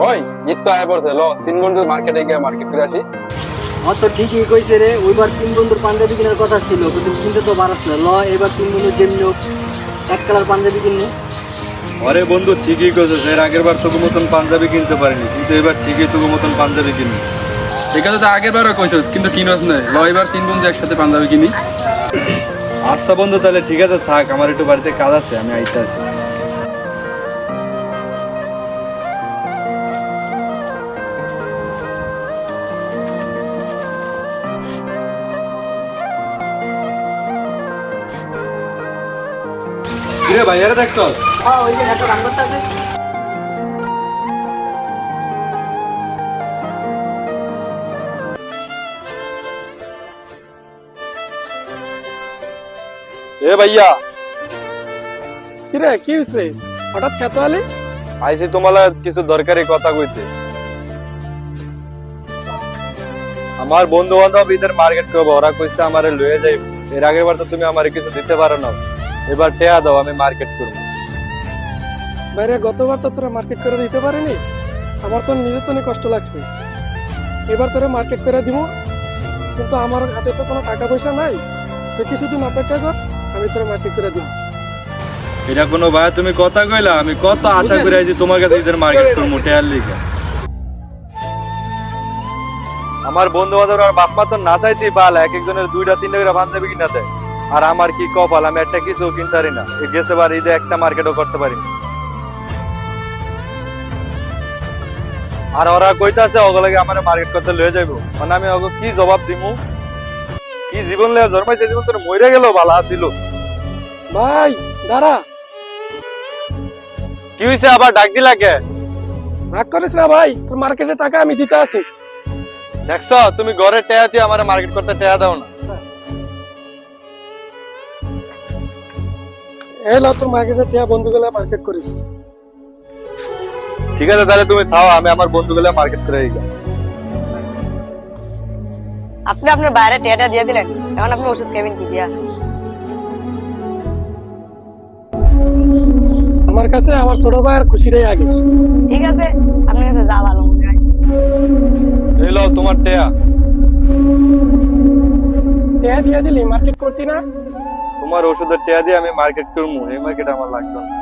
ওই ঈদ তো আয় পড়ছে, লো 3 বন্ধু মার্কেটে গিয়ে মার্কেট করে আসি। তো ঠিকই কইছে রে, ওইবার 3 বন্ধুর পাঞ্জাবি কেনার কথা ছিল, কিন্তু কিনতে তো পারছ না। এবার 3 বন্ধু যেমনি হোক এক কালার পাঞ্জাবি কিনবো। আরে বন্ধু ঠিকই কইছিস, এর আগের বার তোকে মতন পাঞ্জাবি কিনতে পারিনি, কিন্তু এবার ঠিকই তোকে মতন পাঞ্জাবি কিনবি। ঠিক আছে, তো আগের বারও কইছিস কিন্তু কিনস না। লো এবার 3 বন্ধু একসাথে পাঞ্জাবি কিনি। আচ্ছা বন্ধু, তাহলে ঠিক আছে থাক, আমার একটু বাড়িতে কাজ আছে, আমি আইতে আছি। কিরে ভাই, এরা দেখতো ওই যে একটা রান করতে আছে। এ ভাইয়া, কিরে কি হইছে? হঠাৎ খেতে আলি? আইছি তোমার কিছু দরকারি কথা কইতে। আমার বন্ধু বান্ধব ঈদের মার্কেট করবো, ওরা কইছে আমারে লয়ে যাই। এর আগের বার তো তুমি আমারে কিছু দিতে পারো না, এবার টেয়া দাও, আমি মার্কেট করবো। বাইরে গতবার তো তোরা মার্কেট করে দিতে পারিনি, আমার তো নিজের তো অনেক কষ্ট লাগছে। এবার তোরা মার্কেট করে দিব, কিন্তু আমার হাতে তো কোনো টাকা পয়সা নাই। তুই কিছুদিন অপেক্ষা কর, আমি তোরা মার্কেট করে দিব। এটা কোনো ভাই তুমি কথা কইলা, আমি কত আশা করে আইছি তোমার কাছে ঈদের মার্কেট করবো টেয়ার লিগা। আমার বন্ধু বান্ধব আর বাপ মা তো না চাইতেই পাল, এক একজনের 2টা 3টা করে পাঞ্জাবি কিনা দেয়। আর আমার কি কপাল, আমি একটা কিছু কিনতে পারি না। গেছে বার ঈদে একটা মার্কেটও করতে পারি না। আর ওরা কইতাছে ওগুলোকে আমার মার্কেট করতে লয়ে যাইবো, মানে আমি ওকে কি জবাব দিমু? কি জীবন লয়ে জন্মাইছে, জীবন তোর মইরা গেল ভালো দিল। ভাই দাঁড়া, কি হইছে, আবার ডাক দিলা কে? রাগ করিস না ভাই, তোর মার্কেটের টাকা আমি দিতে আছি। দেখছো তুমি ঘরে টেয়া দিয়ে আমার মার্কেট করতে টেয়া দাও না। এই ল তোর মার্কেটের টিয়া বন্ধুগুলা মার্কেট করিস। ঠিক আছে তাহলে তুমি থাও, আমি আমার বন্ধুগুলো মার্কেট করে দিই। আপনি আপনার বাইরে টেটা দিয়ে দিলেন, এখন আপনি ওষুধ খাবেন কি দিয়া? আমার কাছে আমার ছোট ভাইয়ের খুশিটাই আগে। ঠিক আছে, আপনার কাছে যা ভালো মনে হয়। এই লও তোমার টেয়া। টিয়া দিয়ে দিলি মার্কেট করতি না? তোমার ওষুধের টেয়া দিয়ে আমি মার্কেট করবো, এই মার্কেট আমার লাগবে না।